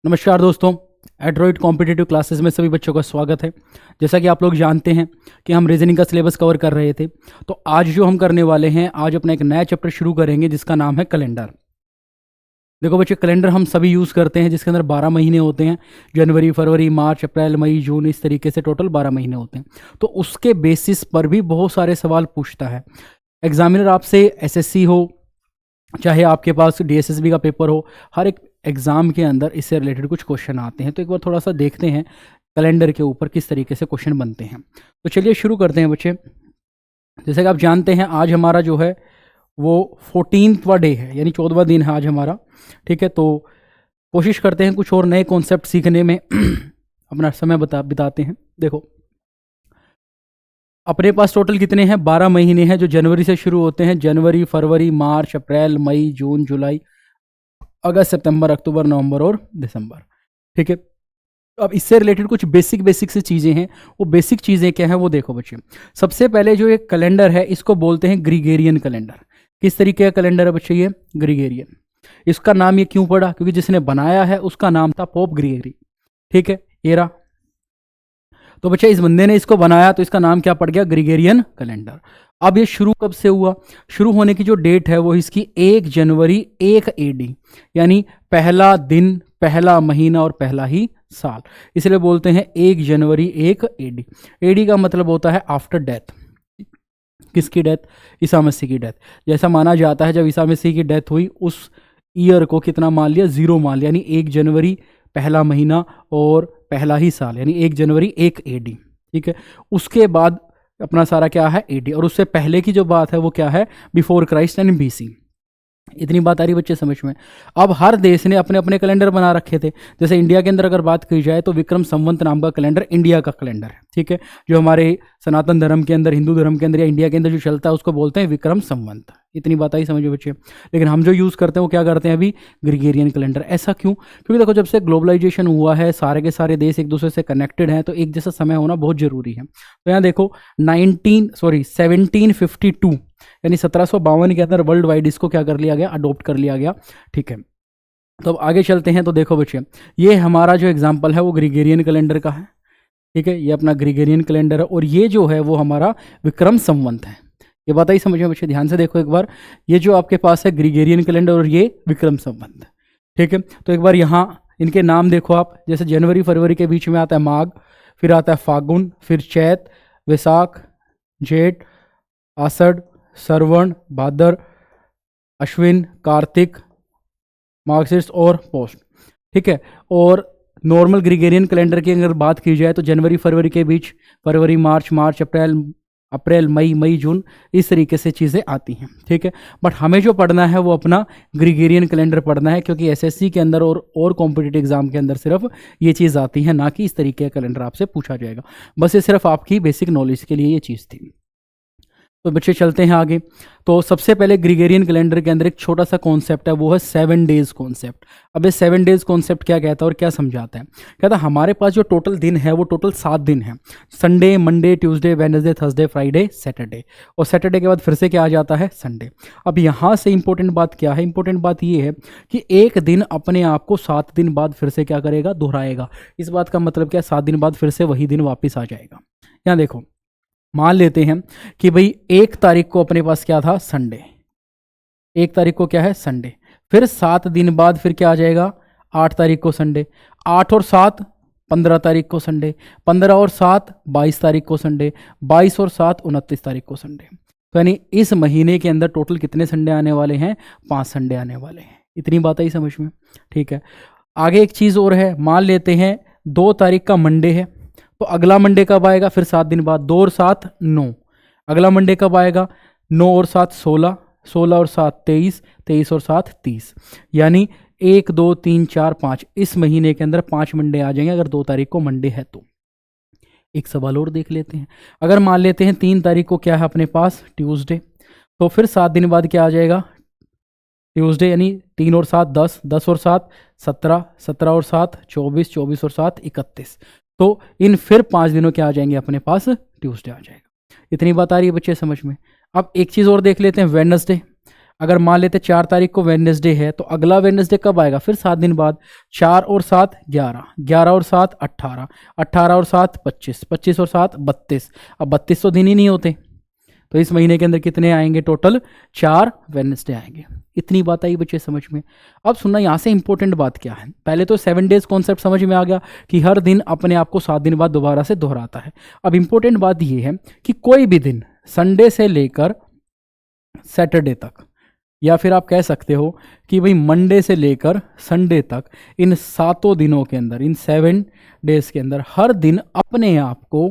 नमस्कार दोस्तों, Android competitive classes में सभी बच्चों का स्वागत है। जैसा कि आप लोग जानते हैं कि हम रीजनिंग का सिलेबस कवर कर रहे थे, तो आज जो हम करने वाले हैं, आज अपना एक नया चैप्टर शुरू करेंगे जिसका नाम है कैलेंडर। देखो बच्चे, कैलेंडर हम सभी यूज़ करते हैं जिसके अंदर 12 महीने होते हैं। जनवरी, फरवरी, मार्च, अप्रैल, मई, जून, इस तरीके से टोटल 12 महीने होते हैं। तो उसके बेसिस पर भी बहुत सारे सवाल पूछता है एग्जामिनर आपसे। एसएससी हो, चाहे आपके पास डीएसएसबी का पेपर हो, हर एक एग्ज़ाम के अंदर इससे रिलेटेड कुछ क्वेश्चन आते हैं। तो एक बार थोड़ा सा देखते हैं कैलेंडर के ऊपर किस तरीके से क्वेश्चन बनते हैं। तो चलिए शुरू करते हैं बच्चे। जैसे कि आप जानते हैं, आज हमारा जो है वो 14वां डे है, यानी 14वां दिन है आज हमारा। ठीक है, तो कोशिश करते हैं कुछ और नए कॉन्सेप्ट सीखने में अपना समय बिताते हैं। देखो, अपने पास टोटल कितने हैं? 12 महीने हैं जो जनवरी से शुरू होते हैं। जनवरी, फरवरी, मार्च, अप्रैल, मई, जून, जुलाई, अगस्त, सितंबर, अक्टूबर, नवंबर और दिसंबर। ठीक है, अब इससे रिलेटेड कुछ बेसिक सी चीज़ें हैं। वो बेसिक चीज़ें क्या हैं वो देखो बच्चे। सबसे पहले जो एक कैलेंडर है इसको बोलते हैं ग्रीगेरियन कैलेंडर। किस तरीके का कैलेंडर है बच्चे? ये ग्रीगेरियन। इसका नाम ये क्यों पड़ा? क्योंकि जिसने बनाया है उसका नाम था पोप ग्रीगरी। ठीक है, एरा। तो बच्चे इस बंदे ने इसको बनाया तो इसका नाम क्या पड़ गया? ग्रीगेरियन कैलेंडर। अब ये शुरू कब से हुआ? शुरू होने की जो डेट है वो इसकी 1 जनवरी 1 एडी, यानी पहला दिन, पहला महीना और पहला ही साल, इसलिए बोलते हैं 1 जनवरी 1 एडी। एडी का मतलब होता है आफ्टर डेथ। किसकी डेथ? ईसा मसीह की डेथ। जैसा माना जाता है जब ईसा मसीह की डेथ हुई उस ईयर को कितना मान लिया? 0 मान लिया, यानी 1 जनवरी पहला महीना और पहला ही साल, यानी 1 जनवरी 1 एडी। ठीक है, उसके बाद अपना सारा क्या है? एडी। और उससे पहले की जो बात है वो क्या है? Before Christ and BC. इतनी बात आ रही बच्चे समझ में? अब हर देश ने अपने अपने कैलेंडर बना रखे थे। जैसे इंडिया के अंदर अगर बात की जाए तो विक्रम संवत नाम का कैलेंडर इंडिया का कैलेंडर है। ठीक है, जो हमारे सनातन धर्म के अंदर, हिंदू धर्म के अंदर या इंडिया के अंदर जो चलता है उसको बोलते हैं विक्रम संवत। इतनी बात आई समझो बच्चे। लेकिन हम जो यूज़ करते हैं वो क्या करते हैं अभी? ग्रीगेरियन कैलेंडर। ऐसा क्यों? क्योंकि देखो, जब से ग्लोबलाइजेशन हुआ है, सारे के सारे देश एक दूसरे से कनेक्टेड हैं, तो एक जैसा समय होना बहुत जरूरी है। तो यहाँ देखो 1752 यानी 1752 के अंदर वर्ल्ड वाइड इसको क्या कर लिया गया? अडॉप्ट कर लिया गया। ठीक है, तो अब आगे चलते हैं। तो देखो बच्चे, ये हमारा जो एग्जाम्पल है वो ग्रीगेरियन कैलेंडर का है। ठीक है, ये अपना ग्रीगेरियन कैलेंडर है और ये जो है वो हमारा विक्रम संवत है। ये बात ही समझ में बच्चे, ध्यान से देखो एक बार। ये जो आपके पास है ग्रीगेरियन कैलेंडर और ये विक्रम संवत। ठीक है, तो एक बार यहाँ इनके नाम देखो आप। जैसे जनवरी फरवरी के बीच में आता है माघ, फिर आता है फागुन, फिर चैत, वैसाख, जेठ, आषाढ़, श्रवण, भाद्र, अश्विन, कार्तिक, मार्गशीर्ष और पौष। ठीक है, और नॉर्मल ग्रीगेरियन कैलेंडर की अगर बात की जाए तो जनवरी फरवरी के बीच फरवरी, मार्च, अप्रैल, मई, जून, इस तरीके से चीज़ें आती हैं। ठीक है, बट हमें जो पढ़ना है वो अपना ग्रीगेरियन कैलेंडर पढ़ना है, क्योंकि एसएससी के अंदर और कॉम्पिटिटिव एग्जाम के अंदर सिर्फ ये चीज़ आती है, ना कि इस तरीके का कैलेंडर आपसे पूछा जाएगा। बस ये सिर्फ आपकी बेसिक नॉलेज के लिए ये चीज़ थी। तो बच्चे चलते हैं आगे। तो सबसे पहले ग्रीगेरियन कैलेंडर के अंदर एक छोटा सा कॉन्सेप्ट है, वो है 7 डेज कॉन्सेप्ट। अब ये 7 डेज कॉन्सेप्ट क्या कहता है और क्या समझाता है? कहता है हमारे पास जो टोटल दिन है वो टोटल 7 दिन है। Sunday, Monday, Tuesday, Wednesday, Thursday, Friday, Saturday, और सैटरडे के बाद फिर से क्या आ जाता है? संडे। अब यहाँ से इंपॉर्टेंट बात क्या है? इंपॉर्टेंट बात ये है कि एक दिन अपने आप को 7 दिन बाद फिर से क्या करेगा? दोहराएगा। इस बात का मतलब क्या? 7 दिन बाद फिर से वही दिन वापिस आ जाएगा। यहाँ देखो, मान लेते हैं कि भाई 1 तारीख को अपने पास क्या था? संडे। 1 तारीख को क्या है? संडे। फिर 7 दिन बाद फिर क्या आ जाएगा? 8 तारीख को संडे। 8 और 7 15 तारीख को संडे। 15 और 7 22 तारीख को संडे। 22 और 7 29 तारीख को संडे। तो यानी इस महीने के अंदर टोटल कितने संडे आने वाले हैं? 5 संडे आने वाले हैं। इतनी बात आई समझ में? ठीक है, आगे एक चीज़ और है। मान लेते हैं 2 तारीख का मंडे है, तो अगला मंडे कब आएगा? फिर 7 दिन बाद। 2 और 7 9। अगला मंडे कब आएगा? 9 और 7 16, 16 और 7 23, 23 और 7 30, यानी 1 2 3 4 5 इस महीने के अंदर 5 मंडे आ जाएंगे अगर 2 तारीख को मंडे है तो। एक सवाल और देख लेते हैं। अगर मान लेते हैं 3 तारीख को क्या है अपने पास? ट्यूसडे, तो फिर 7 दिन बाद क्या आ जाएगा? ट्यूसडे, यानी 3 और 7 10, 10 और 7 17, 17 और 7 24, 24 और 7 31। तो इन फिर 5 दिनों के आ जाएंगे अपने पास? ट्यूसडे आ जाएगा। इतनी बात आ रही है बच्चे समझ में? अब एक चीज़ और देख लेते हैं, वेडनेसडे। अगर मान लेते 4 तारीख को वेडनेसडे है तो अगला वेडनेसडे कब आएगा, फिर 7 दिन बाद। 4 और 7 11, 11 और 7 18, 18 और 7 25, 25 और 7 32। अब 32 तो दिन ही नहीं होते, तो इस महीने के अंदर कितने आएंगे, टोटल 4 वेडनेसडे आएंगे। इतनी बात आई बच्चे समझ में। अब सुनना, यहाँ से इंपॉर्टेंट बात क्या है। पहले तो 7 डेज कॉन्सेप्ट समझ में आ गया कि हर दिन अपने आप को 7 दिन बाद दोबारा से दोहराता है। अब इंपॉर्टेंट बात ये है कि कोई भी दिन संडे से लेकर सैटरडे तक, या फिर आप कह सकते हो कि भाई मंडे से लेकर संडे तक, इन 7 दिनों के अंदर, इन 7 डेज के अंदर हर दिन अपने आप को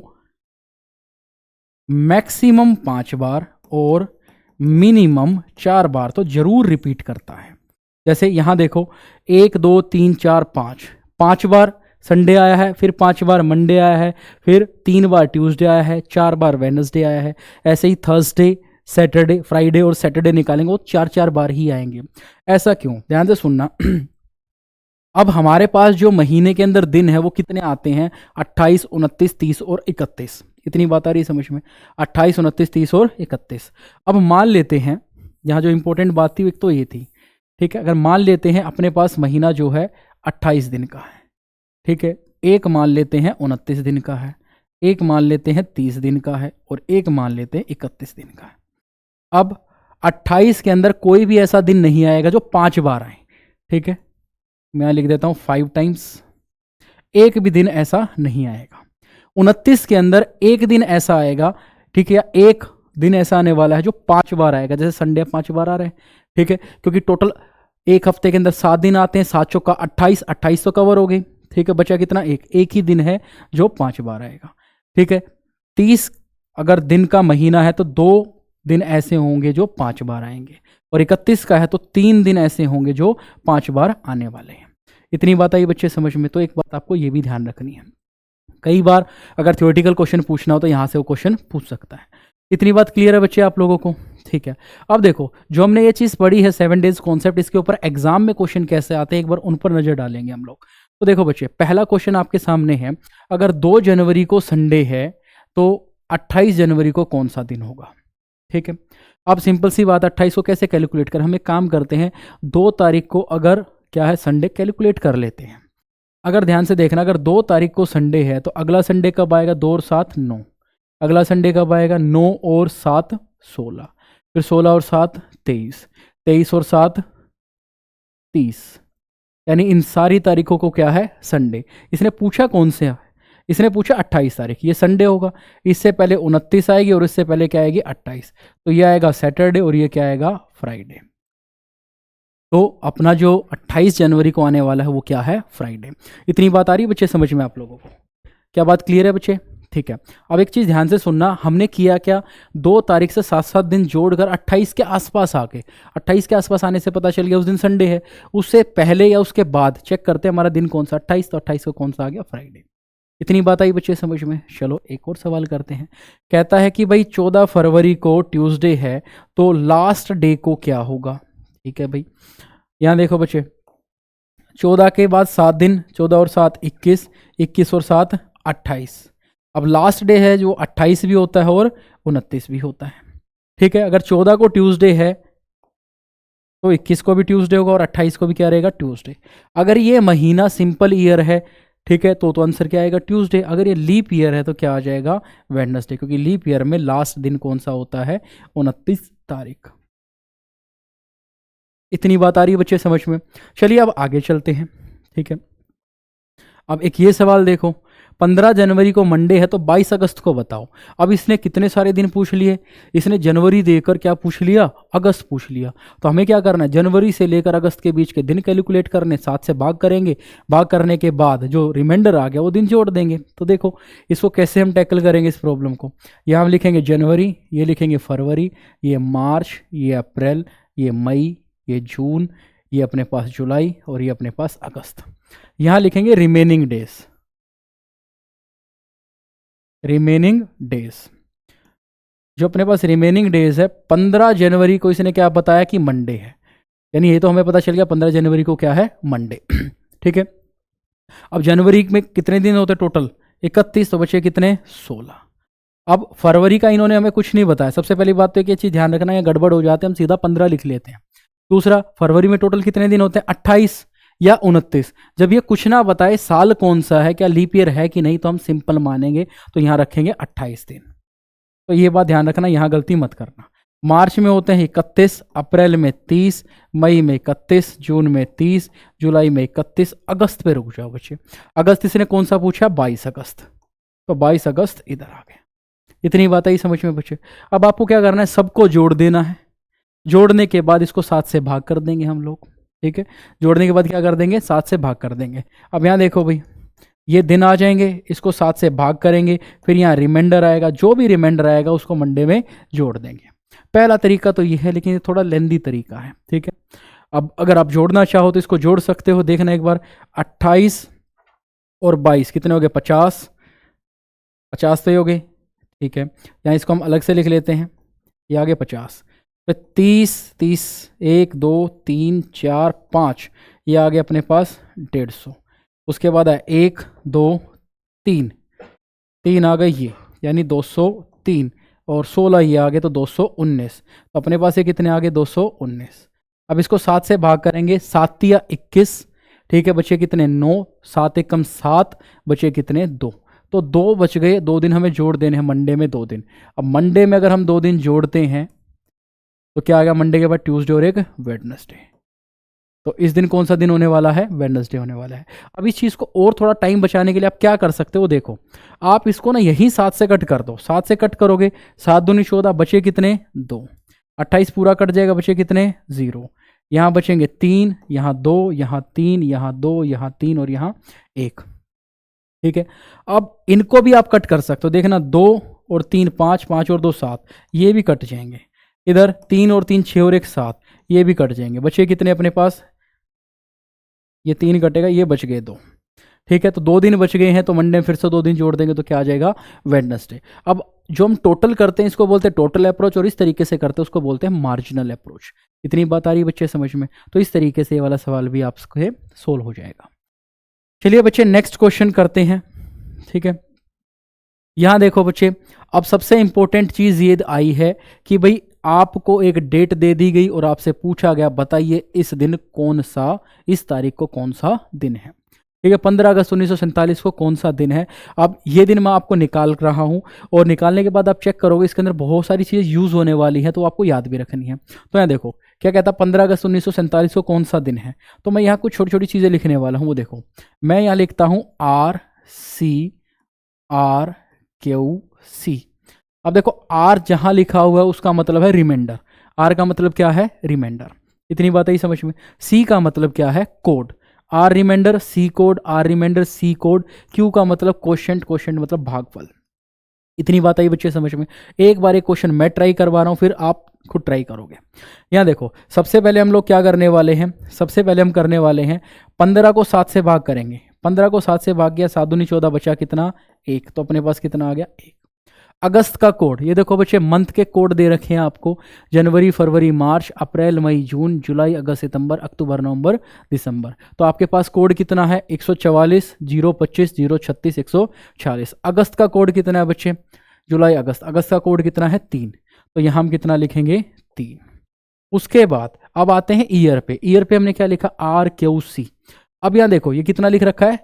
मैक्सिमम 5 बार और मिनिमम 4 बार तो जरूर रिपीट करता है। जैसे यहां देखो 1 2 3 4 5 बार संडे आया है, फिर 5 बार मंडे आया है, फिर 3 बार ट्यूसडे आया है, 4 बार वेडनेसडे आया है। ऐसे ही थर्सडे, सैटरडे, फ्राइडे और सैटरडे निकालेंगे वो 4 बार ही आएंगे। ऐसा क्यों, ध्यान से सुनना। अब हमारे पास जो महीने के अंदर दिन है वो कितने आते हैं, 28 29 30 और 31। इतनी बात आ रही है समझ में, 28 29 30 और 31। अब मान लेते हैं, यहाँ जो इंपॉर्टेंट बात थी एक तो ये थी, ठीक है। अगर मान लेते हैं अपने पास महीना जो है 28 दिन का है, ठीक है, एक मान लेते हैं 29 दिन का है, एक मान लेते हैं 30 दिन का है, और एक मान लेते हैं 31 दिन का है। अब 28 के अंदर कोई भी ऐसा दिन नहीं आएगा जो 5 बार आए, ठीक है। मैं लिख देता हूं 5 टाइम्स, एक भी दिन ऐसा नहीं आएगा। 29 के अंदर एक दिन ऐसा आएगा, ठीक है, या एक दिन ऐसा आने वाला है जो 5 बार आएगा, जैसे संडे 5 बार आ रहे हैं, ठीक है, क्योंकि टोटल एक हफ्ते के अंदर 7 दिन आते हैं, 7 चौका 28, 28 तो कवर हो गई, ठीक है। बचा कितना, एक ही दिन है जो 5 बार आएगा, ठीक है। 30 अगर दिन का महीना है तो 2 दिन ऐसे होंगे जो 5 बार आएंगे, और 31 का है तो 3 दिन ऐसे होंगे जो 5 बार आने वाले हैं। इतनी बात आई बच्चे समझ में। तो एक बात आपको ये भी ध्यान रखनी है, कई बार अगर थ्योरेटिकल क्वेश्चन पूछना हो तो यहाँ से वो क्वेश्चन पूछ सकता है। इतनी बात क्लियर है बच्चे आप लोगों को, ठीक है। अब देखो, जो हमने ये चीज़ पढ़ी है 7 डेज कॉन्सेप्ट, इसके ऊपर एग्जाम में क्वेश्चन कैसे आते हैं एक बार उन पर नजर डालेंगे हम लोग। तो देखो बच्चे, पहला क्वेश्चन आपके सामने है, अगर 2 जनवरी को संडे है तो 28 जनवरी को कौन सा दिन होगा, ठीक है। अब सिंपल सी बात, 28 को कैसे कैलकुलेट कर, हम एक काम करते हैं, 2 तारीख को अगर क्या है संडे, कैलकुलेट कर लेते हैं। अगर ध्यान से देखना, अगर 2 तारीख को संडे है तो अगला संडे कब आएगा, 2 और 7 9, अगला संडे कब आएगा, 9 और 7 16, फिर 16 और 7 23, 23 और 7 30, यानी इन सारी तारीखों को क्या है, संडे। इसने पूछा कौन से है, इसने पूछा 28 तारीख, ये संडे होगा। इससे पहले 29 आएगी और इससे पहले क्या आएगी, 28, तो ये आएगा सैटरडे और ये क्या आएगा, फ्राइडे। तो अपना जो 28 जनवरी को आने वाला है वो क्या है, फ्राइडे। इतनी बात आ रही है बच्चे समझ में आप लोगों को, क्या बात क्लियर है बच्चे, ठीक है। अब एक चीज़ ध्यान से सुनना, हमने किया क्या, 2 तारीख से 7-7 दिन जोड़कर 28 के आसपास आके, 28 के आसपास आने से पता चल गया उस दिन संडे है। उससे पहले या उसके बाद चेक करते हैं हमारा दिन कौन सा, 28, तो 28 को कौन सा आ गया, फ्राइडे। इतनी बात आई बच्चे समझ में। चलो एक और सवाल करते हैं, कहता है कि भाई 14 फरवरी को ट्यूसडे है तो लास्ट डे को क्या होगा, ठीक है भाई। यहाँ देखो बच्चे, 14 के बाद 7 दिन, 14 और 7 21, 21 और 7 28। अब लास्ट डे है जो 28 भी होता है और 29 भी होता है, ठीक है। अगर 14 को ट्यूसडे है तो 21 को भी ट्यूसडे होगा और 28 को भी क्या रहेगा, ट्यूसडे। अगर ये महीना सिंपल ईयर है, ठीक है, तो आंसर क्या आएगा, ट्यूसडे। अगर ये लीप ईयर है तो क्या आ जाएगा, वेडनेसडे, क्योंकि लीप ईयर में लास्ट दिन कौन सा होता है, 29 तारीख। इतनी बात आ रही है बच्चे समझ में। चलिए अब आगे चलते हैं, ठीक है। अब एक ये सवाल देखो, 15 जनवरी को मंडे है तो 22 अगस्त को बताओ। अब इसने कितने सारे दिन पूछ लिए, इसने जनवरी देकर क्या पूछ लिया, अगस्त पूछ लिया। तो हमें क्या करना है, जनवरी से लेकर अगस्त के बीच के दिन कैलकुलेट करने, 7 से भाग करेंगे, भाग करने के बाद जो रिमाइंडर आ गया वो दिन जोड़ देंगे। तो देखो इसको कैसे हम टैकल करेंगे इस प्रॉब्लम को। यहाँ हम लिखेंगे जनवरी, ये लिखेंगे फरवरी, ये मार्च, ये अप्रैल, ये मई, ये जून, ये अपने पास जुलाई और ये अपने पास अगस्त। यहाँ लिखेंगे रिमेनिंग डेज, रिमेनिंग डेज। जो अपने पास रिमेनिंग डेज है, 15 जनवरी को इसने क्या बताया कि मंडे है, यानी ये तो हमें पता चल गया 15 जनवरी को क्या है, मंडे, ठीक है। अब जनवरी में कितने दिन होते टोटल, 31, तो बचे कितने, 16। अब फरवरी का इन्होंने हमें कुछ नहीं बताया। सबसे पहली बात तो एक चीज़ ध्यान रखना, या गड़बड़ हो जाते हैं, हम सीधा 15 लिख लेते हैं। दूसरा, फरवरी में टोटल कितने दिन होते हैं, 28 या 29। जब ये कुछ ना बताए साल कौन सा है, क्या लीप ईयर है कि नहीं, तो हम सिंपल मानेंगे, तो यहाँ रखेंगे 28 दिन। तो ये बात ध्यान रखना, यहाँ गलती मत करना। मार्च में होते हैं 31, अप्रैल में 30, मई में 31, जून में 30, जुलाई में 31, अगस्त पे रुक जाओ बच्चे। अगस्त इसने कौन सा पूछा, 22 अगस्त, तो 22 अगस्त इधर आ गया। इतनी बात आई समझ में बच्चे। अब आपको क्या करना है, सबको जोड़ देना है। जोड़ने के बाद इसको 7 से भाग कर देंगे हम लोग, ठीक है। जोड़ने के बाद क्या कर देंगे, 7 से भाग कर देंगे। अब यहाँ देखो भाई, ये दिन आ जाएंगे, इसको 7 से भाग करेंगे, फिर यहाँ रिमाइंडर आएगा, जो भी रिमाइंडर आएगा उसको मंडे में जोड़ देंगे। पहला तरीका तो ये है, लेकिन ये थोड़ा लेंदी तरीका है, ठीक है। अब अगर आप जोड़ना चाहो तो इसको जोड़ सकते हो। देखना एक बार, 28 और 22 कितने हो गए, 50, 50 तो हो गए, ठीक है। यहाँ इसको हम अलग से लिख लेते हैं, ये आगे 50, फिर 30, 30, 1 2 3 4 5, ये आ गया अपने पास 150। उसके बाद है 1 2 3, 3 आ गए ये, यानी 203, और 16 ये आ गए तो 219। तो अपने पास ये कितने आ गए, 219। अब इसको 7 से भाग करेंगे, 7 या 21, ठीक है। बचे कितने, 9, 7 एकम 7, बचे कितने, 2, तो 2 बच गए। 2 दिन हमें जोड़ देने हैं, मंडे में 2 दिन। अब मंडे में अगर हम 2 दिन जोड़ते हैं तो क्या आ गया, मंडे के बाद ट्यूसडे और एक वेडनेसडे, तो इस दिन कौन सा दिन होने वाला है, वेडनेसडे होने वाला है। अब इस चीज़ को और थोड़ा टाइम बचाने के लिए आप क्या कर सकते हो, देखो आप इसको ना यहीं 7 से कट कर दो। 7 से कट करोगे, 7 दूनी 14, बचे कितने, 2, 28 पूरा कट जाएगा, बचे कितने, 0। यहाँ बचेंगे 3, यहाँ 2, यहाँ 3, यहाँ 2, यहाँ 3 और यहाँ 1, ठीक है। अब इनको भी आप कट कर सकते हो, देखना 2 और 3 5, 5 और 2 7, ये भी कट जाएंगे। इधर 3 और 3 6 और 1 7, ये भी कट जाएंगे। बचे कितने अपने पास, ये 3 कटेगा, ये बच गए 2, ठीक है। तो 2 दिन बच गए हैं, तो मंडे में फिर से 2 दिन जोड़ देंगे तो क्या आ जाएगा, वेडनेसडे। अब जो हम टोटल करते हैं इसको बोलते हैं टोटल अप्रोच, और इस तरीके से करते हैं उसको बोलते हैं मार्जिनल अप्रोच। इतनी बात आ रही है बच्चे समझ में। तो इस तरीके से ये वाला सवाल भी आपसे सोल्व हो जाएगा। चलिए बच्चे नेक्स्ट क्वेश्चन करते हैं, ठीक है। यहाँ देखो बच्चे, अब सबसे इंपॉर्टेंट चीज़ ये आई है कि भाई आपको एक डेट दे दी गई और आपसे पूछा गया बताइए इस दिन कौन सा, इस तारीख को कौन सा दिन है, ठीक है। 15 अगस्त 1947 को कौन सा दिन है। अब ये दिन मैं आपको निकाल रहा हूँ, और निकालने के बाद आप चेक करोगे इसके अंदर बहुत सारी चीज़ें यूज़ होने वाली हैं, तो आपको याद भी रखनी है। तो यहाँ देखो क्या कहता है, 15 अगस्त 1947 को कौन सा दिन है। तो मैं यहाँ कुछ छोटी छोटी चीज़ें लिखने वाला हूँ, वो देखो मैं यहाँ लिखता हूँ RCRQC। अब देखो R जहाँ लिखा हुआ है उसका मतलब है रिमाइंडर, R का मतलब क्या है, रिमाइंडर। इतनी बात आई समझ में। C का मतलब क्या है, code, R reminder C code, R reminder C code. Q का मतलब क्वोशंट, क्वोशंट मतलब भागफल। इतनी बात आई बच्चे समझ में। एक बार एक क्वेश्चन मैं ट्राई करवा रहा हूँ, फिर आप खुद ट्राई करोगे। यहाँ देखो सबसे पहले हम लोग क्या करने वाले हैं, सबसे पहले हम करने वाले हैं 15 को 7 से भाग करेंगे। 15 को 7 से भाग गया, 7 दूनी 14, बचा कितना, 1, तो अपने पास कितना आ गया, 1। अगस्त का कोड, ये देखो बच्चे मंथ के कोड दे रखे हैं आपको, जनवरी फरवरी मार्च अप्रैल मई जून जुलाई अगस्त सितंबर अक्टूबर नवंबर दिसंबर। तो आपके पास कोड कितना है, 144 025 036 146। अगस्त का कोड कितना है बच्चे, जुलाई अगस्त, अगस्त का कोड कितना है, 3, तो यहाँ हम कितना लिखेंगे, 3। उसके बाद अब आते हैं ईयर पे। ईयर पे हमने क्या लिखा, RQC। अब यहाँ देखो ये कितना लिख रखा है,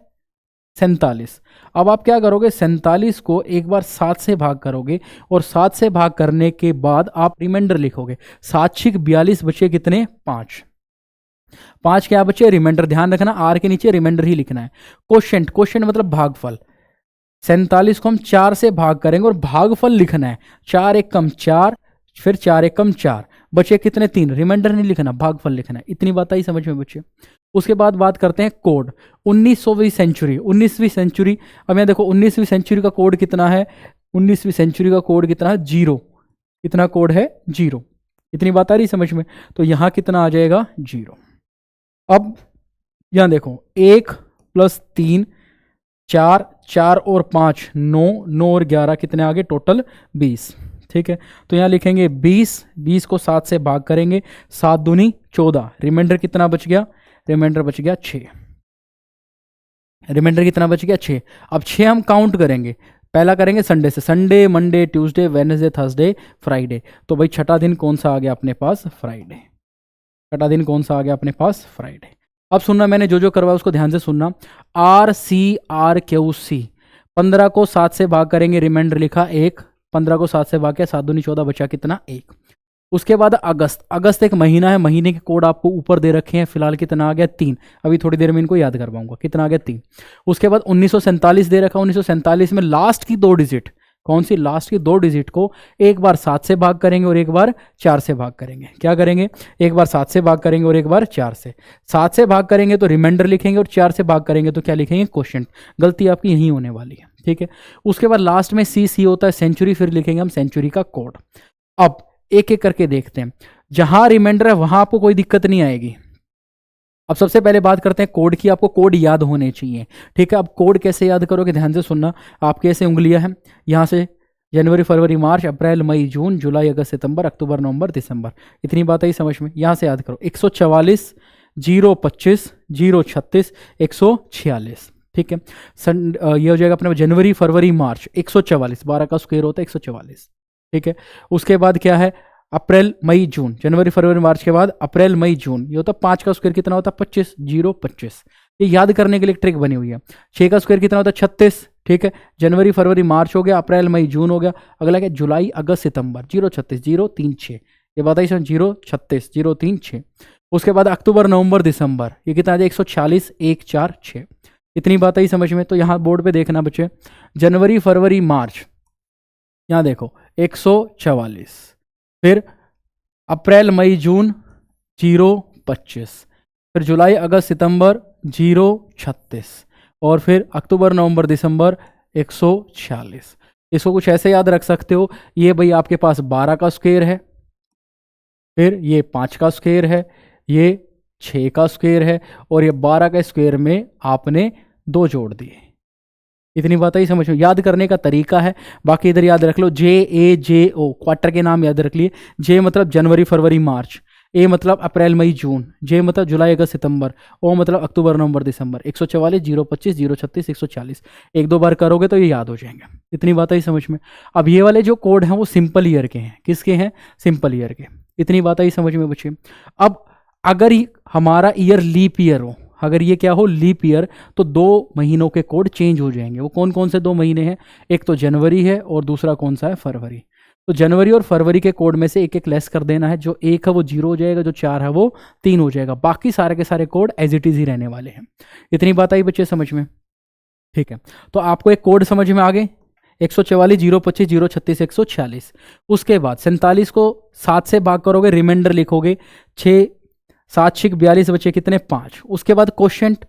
47। अब आप क्या करोगे, 47 को एक बार 7 से भाग करोगे, और 7 से भाग करने के बाद आप रिमाइंडर लिखोगे। 7 6 42, बचे कितने, 5। 5 क्या बचे, रिमाइंडर। ध्यान रखना R के नीचे रिमाइंडर ही लिखना है। क्वोशंट, क्वोशंट मतलब भागफल। 47 को हम 4 से भाग करेंगे और भागफल लिखना है। 4 1 कम 4, फिर 4 1 कम 4, बचे कितने, 3। रिमाइंडर नहीं लिखना, भागफल लिखना है। इतनी बात आई समझ में बच्चे। उसके बाद बात करते हैं कोड, 19वीं सेंचुरी, 19वीं सेंचुरी। अब यहाँ देखो 19वीं सेंचुरी का कोड कितना है, 19वीं सेंचुरी का कोड कितना है, 0। कितना कोड है, 0। इतनी बात आ रही समझ में। तो यहाँ कितना आ जाएगा, 0। अब यहाँ देखो 1 + 3 4, 4 और 5 9, 9 और 11 कितने आ गए, टोटल 20, ठीक है। तो यहाँ लिखेंगे 20, 20 को 7 से भाग करेंगे, 7 दूनी 14, रिमाइंडर कितना बच गया, रिमाइंडर बच गया 6। रिमाइंडर कितना बच गया, 6। अब 6 हम काउंट करेंगे, पहला करेंगे संडे से, Sunday Monday Tuesday Wednesday Thursday Friday. तो भाई छठा दिन कौन सा आ गया अपने पास? फ्राइडे। छठा दिन कौन सा आ गया अपने पास? फ्राइडे। अब सुनना, मैंने जो जो करवाया उसको ध्यान से सुनना। RCRQC 15 को 7 से भाग करेंगे, रिमाइंडर लिखा 1, 15 को 7 से भाग किया, 7 दूनी 14, बचा कितना? 1। उसके बाद अगस्त, अगस्त एक महीना है, महीने के कोड आपको ऊपर दे रखे हैं, फिलहाल कितना आ गया? 3। अभी थोड़ी देर में इनको याद करवाऊंगा, कितना आ गया? 3। उसके बाद 1947 दे रखा, 1947 में लास्ट की 2 डिजिट, कौन सी? लास्ट की 2 डिजिट को एक बार 7 से भाग करेंगे और एक बार 4 से भाग करेंगे। क्या करेंगे? एक बार 7 से भाग करेंगे और एक बार 4 से। 7 से भाग करेंगे तो रिमाइंडर लिखेंगे और 4 से भाग करेंगे तो क्या लिखेंगे? क्वोशिएंट। गलती आपकी यही होने वाली है, ठीक है। उसके बाद लास्ट में सी होता है सेंचुरी, फिर लिखेंगे हम सेंचुरी का कोड। अब एक एक करके देखते हैं। जहां रिमाइंडर है वहां आपको कोई दिक्कत नहीं आएगी। अब सबसे पहले बात करते हैं कोड की। आपको कोड याद होने चाहिए, ठीक है। अब कोड कैसे याद करोगे? ध्यान से सुनना। आपके ऐसे उंगलियां हैं, यहां से जनवरी फरवरी मार्च अप्रैल मई जून जुलाई अगस्त सितंबर अक्टूबर नवंबर दिसंबर, इतनी बात आई समझ में? यहां से याद करो। 144 025 036 146, ठीक है। ये हो जाएगा अपने जनवरी फरवरी मार्च 144, 12 का स्क्वायर होता है 144, ठीक है। उसके बाद क्या है? अप्रैल मई जून, जनवरी फरवरी मार्च के बाद अप्रैल मई जून, ये होता 5 का स्क्वायर कितना होता? 25, 025। ये याद करने के लिए एक ट्रिक बनी हुई है। 6 का स्क्वायर कितना होता है? 36, ठीक है। जनवरी फरवरी मार्च हो गया, अप्रैल मई जून हो गया, अगला क्या? जुलाई अगस्त सितंबर, 036 036, ये बताइए 036 036। उसके बाद अक्टूबर नवंबर दिसंबर, ये कितना आ जाए? 146 146, इतनी बात आई समझ में? तो यहाँ बोर्ड पे देखना बच्चे, जनवरी फरवरी मार्च, यहाँ देखो 144, फिर अप्रैल मई जून 025, फिर जुलाई अगस्त सितंबर 036, और फिर अक्टूबर नवंबर दिसंबर 146। इसको कुछ ऐसे याद रख सकते हो, ये भाई आपके पास 12 का स्क्वायर है, फिर ये 5 का स्क्वायर है, ये 6 का स्क्वायर है, और ये 12 का स्क्वायर में आपने 2 जोड़ दिए। इतनी बात ही समझ में? याद करने का तरीका है। बाकी इधर याद रख लो JAJO, क्वार्टर के नाम याद रख लिए। J मतलब जनवरी फरवरी मार्च, A मतलब अप्रैल मई जून, J मतलब जुलाई अगस्त सितंबर, O मतलब अक्टूबर नवंबर दिसंबर। 144 025 036 140, 1-2 बार करोगे तो ये याद हो जाएंगे। इतनी बात ही समझ में? अब ये वाले जो कोड हैं वो सिंपल ईयर के हैं। किसके हैं? सिंपल ईयर के। इतनी बात ही समझ में बच्चे? अब अगर हमारा ईयर लीप ईयर हो, अगर ये क्या हो? लीप ईयर, तो 2 महीनों के कोड चेंज हो जाएंगे। वो कौन कौन से 2 महीने हैं? एक तो जनवरी है और दूसरा कौन सा है? फरवरी। तो जनवरी और फरवरी के कोड में से एक एक लेस कर देना है। जो 1 है वो 0 हो जाएगा, जो 4 है वो 3 हो जाएगा। बाकी सारे के सारे कोड एज इट इज ही रहने वाले हैं। इतनी बात आई बच्चे समझ में? ठीक है। तो आपको एक कोड समझ में आ गए, 144 025 036 146। उसके बाद 47 को 7 से भाग करोगे, रिमाइंडर लिखोगे 6 7 6 42, बचे कितने? 5। उसके बाद क्वोशिएंट,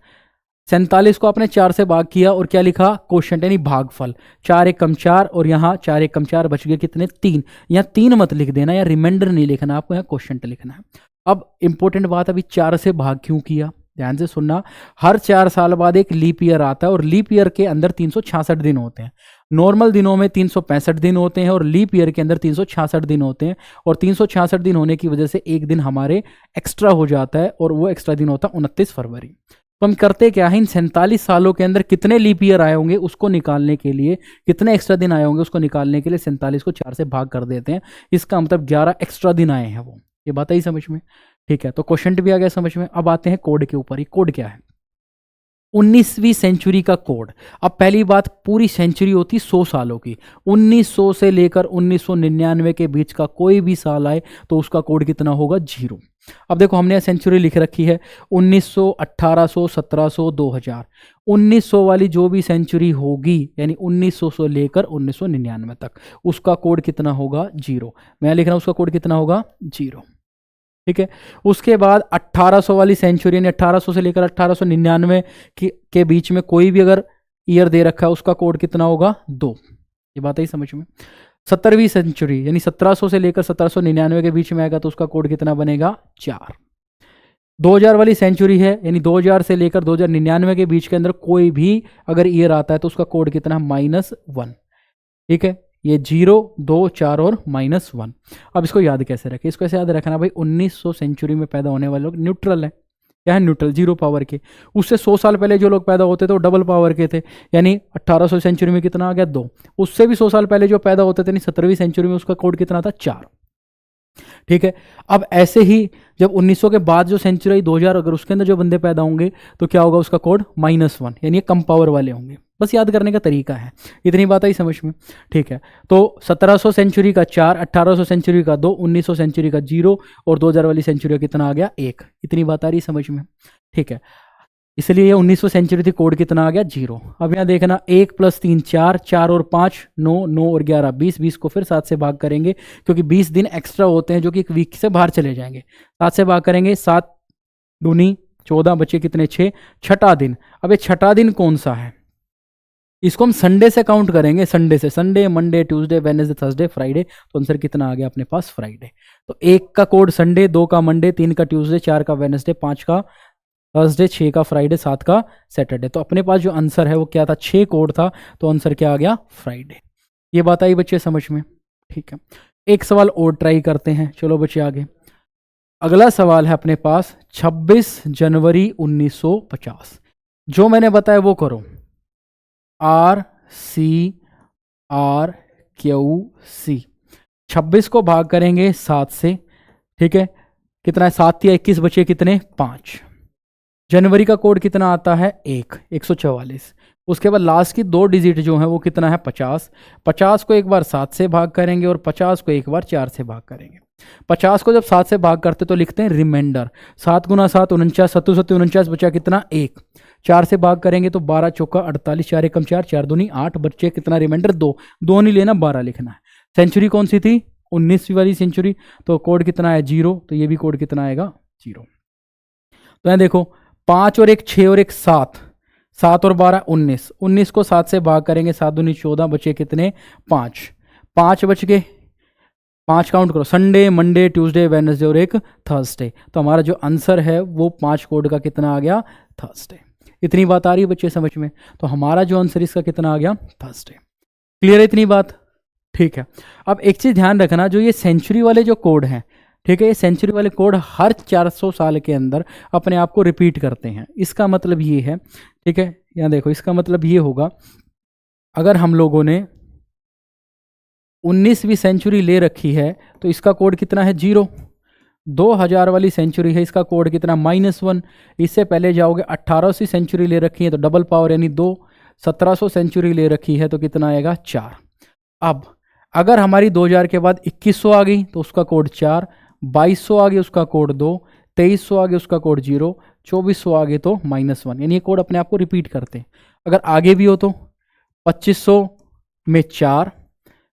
47 को आपने 4 से भाग किया और क्या लिखा? क्वोशिएंट यानी भागफल। 4 1 कम 4, और यहाँ 4 1 कम 4, बच गए कितने? 3। यहाँ 3 मत लिख देना, या रिमाइंडर नहीं लिखना, आपको यहाँ क्वोशिएंट लिखना है। अब इंपॉर्टेंट बात, अभी 4 से भाग क्यों किया? ध्यान से सुनना। हर 4 साल बाद एक लीप ईयर आता है, और लीप ईयर के अंदर 366 दिन होते हैं। नॉर्मल दिनों में 365 दिन होते हैं, और लीप ईयर के अंदर 366 दिन होते हैं। और 366 दिन होने की वजह से एक दिन हमारे एक्स्ट्रा हो जाता है, और वो एक्स्ट्रा दिन होता है 29 फरवरी। तो हम करते क्या है? इन 47 सालों के अंदर कितने लीप ईयर आए होंगे उसको निकालने के लिए, कितने एक्स्ट्रा दिन आए होंगे उसको निकालने के लिए 47 को 4 से भाग कर देते हैं। इसका मतलब 11 एक्स्ट्रा दिन आए हैं वो। ये बात आई समझ में? ठीक है। तो क्वेश्चन भी आ गया समझ में। अब आते हैं कोड के ऊपर। ये कोड क्या है? 19वीं सेंचुरी का कोड। अब पहली बात, पूरी सेंचुरी होती 100 सालों की। 1900 से लेकर 1999 के बीच का कोई भी साल आए तो उसका कोड कितना होगा? 0। अब देखो, हमने सेंचुरी लिख रखी है 1900, 1800, 1700, 2000। 1900 वाली जो भी सेंचुरी होगी, यानी 1900 से लेकर 1999 तक, उसका कोड कितना होगा? 0। मैं लिख रहा हूं उसका कोड कितना होगा? 0। ठीक है। उसके बाद 1800 वाली सेंचुरी, यानी 1800 से लेकर 1899 के बीच में कोई भी अगर ईयर दे रखा है, उसका कोड कितना होगा? 2। ये बात ही समझ में? 17वीं सेंचुरी, यानी 1700 से लेकर 1799 के बीच में आएगा तो उसका कोड कितना बनेगा? 4। 2000 वाली सेंचुरी है, यानी 2000 से लेकर 2099 के बीच के अंदर कोई भी अगर ईयर आता है तो उसका कोड कितना? -1। ठीक है। ये 0 2 4 और -1। अब इसको याद कैसे रखें? इसको ऐसे याद रखना भाई, 1900 सेंचुरी में पैदा होने वाले लोग न्यूट्रल है। क्या है, न्यूट्रल, 0 पावर के। उससे 100 साल पहले जो लोग पैदा होते थे वो डबल पावर के थे, यानी 1800 सेंचुरी में कितना आ गया, 2। उससे भी 100 साल पहले जो पैदा होते थे, यानी 17वीं सेंचुरी में, उसका कोड कितना था, 4। ठीक है। अब ऐसे ही जब 1900 के बाद जो सेंचुरी आई 2000, अगर उसके अंदर जो बंदे पैदा होंगे तो क्या होगा, उसका कोड -1, यानी ये कम पावर वाले होंगे। बस याद करने का तरीका है, इतनी बात आई समझ में। ठीक है, तो 1700 सेंचुरी का 4, 1800 सेंचुरी का 2, 1900 सेंचुरी का 0 और 2000 वाली सेंचुरी का कितना आ गया, 1। इतनी बात आ रही समझ में। ठीक है, इसलिए ये 1900 सेंचुरी थी, कोड कितना आ गया, 0। अब यहाँ देखना, 1 + 3 4, 4 और 5 9, 9 और 11 20, 20 को फिर 7 से भाग करेंगे, क्योंकि 20 दिन एक्स्ट्रा होते हैं जो कि एक वीक से बाहर चले जाएंगे। 7 से भाग करेंगे, 7 दूनी 14, बचे कितने, 6। छठा दिन, अब ये छठा दिन कौन सा है, इसको हम संडे से काउंट करेंगे, संडे से, Sunday Monday Tuesday Wednesday Thursday Friday, तो आंसर कितना आ गया अपने पास, फ्राइडे। तो 1 का कोड संडे, 2 का मंडे, 3 का ट्यूसडे, 4 का वेडनेसडे, 5 का थर्सडे, 6 का फ्राइडे, 7 का सैटरडे। तो अपने पास जो आंसर है वो क्या था, 6 कोड था, तो आंसर क्या आ गया, फ्राइडे। ये बात आई बच्चे समझ में। ठीक है, एक सवाल और ट्राई करते हैं, चलो बच्चे आगे। अगला सवाल है अपने पास 26 जनवरी 1950। जो मैंने बताया वो करो, RCRQC। 26 को भाग करेंगे 7 से, ठीक है, कितना है, 7 या 21, बचे कितने, 5। जनवरी का कोड कितना आता है, 144। उसके बाद लास्ट की 2 डिजिट जो है वो कितना है, 50। 50 को एक बार 7 से भाग करेंगे और 50 को एक बार 4 से भाग करेंगे। 50 को जब 7 से भाग करते तो लिखते हैं रिमाइंडर, 7 × 7 49, 7 7 49, बचा कितना, 1। 4 से भाग करेंगे तो 12 चौका 48, 4 एकम 4, 4 दूनी 8, बच्चे कितना, रिमाइंडर 2। 2 नहीं लेना, 12 लिखना है। सेंचुरी कौन सी थी, 19वीं वाली सेंचुरी, तो कोड कितना है, 0। तो ये भी कोड कितना आएगा, 0। तो यहाँ देखो, 5 और 1 6 और 1 7, 7 और 12 19, 19 को 7 से भाग करेंगे, 7 दूनी 14, बचे कितने, 5। 5 बच गए, 5 काउंट करो, संडे मंडे ट्यूसडे वेडनेसडे और एक थर्सडे। तो हमारा जो आंसर है वो 5 कोड का कितना आ गया, थर्सडे। इतनी बात आ रही है बच्चे समझ में। तो हमारा जो आंसर इसका कितना आ गया, थर्सडे। क्लियर है इतनी बात। ठीक है, अब एक चीज़ ध्यान रखना, जो ये सेंचुरी वाले जो कोड हैं, ठीक है, ये सेंचुरी वाले कोड हर 400 साल के अंदर अपने आप को रिपीट करते हैं। इसका मतलब ये है, ठीक है, यहाँ देखो, इसका मतलब ये होगा, अगर हम लोगों ने 19वीं सेंचुरी ले रखी है तो इसका कोड कितना है, 0। 2000 वाली सेंचुरी है, इसका कोड कितना, -1। इससे पहले जाओगे, 18वीं सेंचुरी ले रखी है तो डबल पावर यानी 2। 1700 सेंचुरी ले रखी है तो कितना आएगा, 4। अब अगर हमारी 2000 के बाद 2100 आ गई तो उसका कोड 4, 2200 आ गई उसका कोड 2, 2300 आ गई उसका कोड 0, 2400 आ गए तो -1। यानी ये कोड अपने आप को रिपीट करते हैं। अगर आगे भी हो तो 2500 में 4,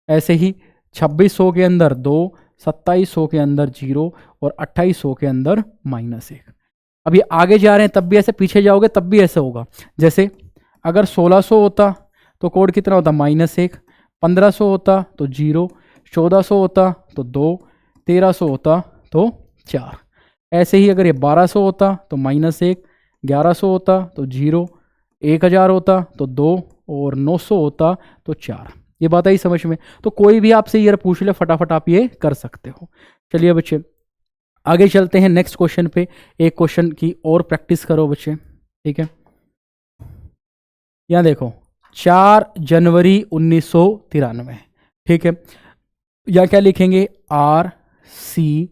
ऐसे ही 2600 के अंदर 2, 2700 के अंदर 0 और 2800 के अंदर -1। अब ये आगे जा रहे हैं तब भी ऐसे, पीछे जाओगे तब भी ऐसे होगा। जैसे अगर 1600 होता तो कोड कितना होता, -1। 1500 होता तो 0, 1400 होता तो 2, 1300 होता तो 4। ऐसे ही अगर ये 1200 होता तो -1, 1100 होता तो 0, 1000 होता तो 2 और 900 होता तो 4। ये बात आई समझ में। तो कोई भी आपसे ये पूछ ले, फटाफट आप ये कर सकते हो। चलिए बच्चे आगे चलते हैं नेक्स्ट क्वेश्चन पे। एक क्वेश्चन की और प्रैक्टिस करो बच्चे, ठीक है। यहाँ देखो, 4 जनवरी 1993, ठीक है। या क्या लिखेंगे, RCRQC।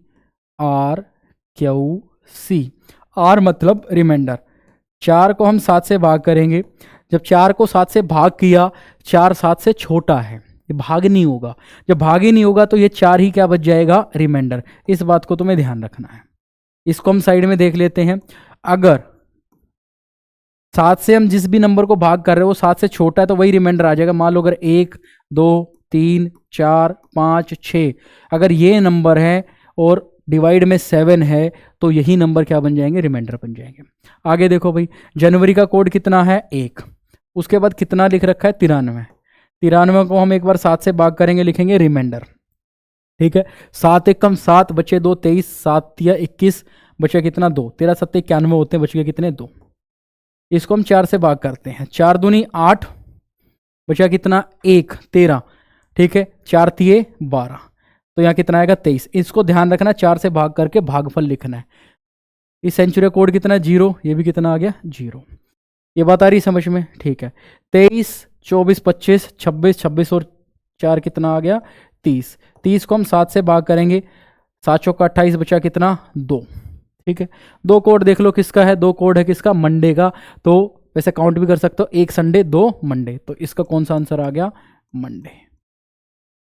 R मतलब रिमाइंडर। 4 को हम 7 से भाग करेंगे, जब 4 को 7 से भाग किया, 4 7 से छोटा है, ये भाग नहीं होगा। जब भाग ही नहीं होगा तो ये 4 ही क्या बच जाएगा, रिमाइंडर। इस बात को तुम्हें ध्यान रखना है। इसको हम साइड में देख लेते हैं। अगर 7 से हम जिस भी नंबर को भाग कर रहे हो वो 7 से छोटा है तो वही रिमाइंडर आ जाएगा। मान लो अगर 1 2 3 4 5 6 अगर ये नंबर है और डिवाइड में 7 है तो यही नंबर क्या बन जाएंगे, रिमाइंडर बन जाएंगे। आगे देखो भाई, जनवरी का कोड कितना है, 1। उसके बाद कितना लिख रखा है, 93। 93 को हम एक बार 7 से भाग करेंगे, लिखेंगे रिमाइंडर, ठीक है। 7 एकम 7, बचे 2 23, 7 या 21, बचे कितना 2, 13 7 91 होते हैं, बच गए कितने 2। इसको हम 4 से भाग करते हैं, 4 दूनी 8, बचा कितना 1 13, ठीक है। 4 तिये 12, तो यहाँ कितना आएगा 23। इसको ध्यान रखना, 4 से भाग करके भागफल लिखना है। इस सेंचुरी का कोड कितना है 0, ये भी कितना आ गया 0। ये बात आ रही समझ में, ठीक है। 23, 24, 25, 26, 26 और 4 कितना आ गया 30। 30 को हम 7 से भाग करेंगे, 7 चौका 28, बचा कितना 2, ठीक है। 2 कोड देख लो किसका है, 2 कोड है किसका, मंडे का। तो वैसे काउंट भी कर सकते हो, 1 संडे 2 मंडे, तो इसका कौन सा आंसर आ गया मंडे,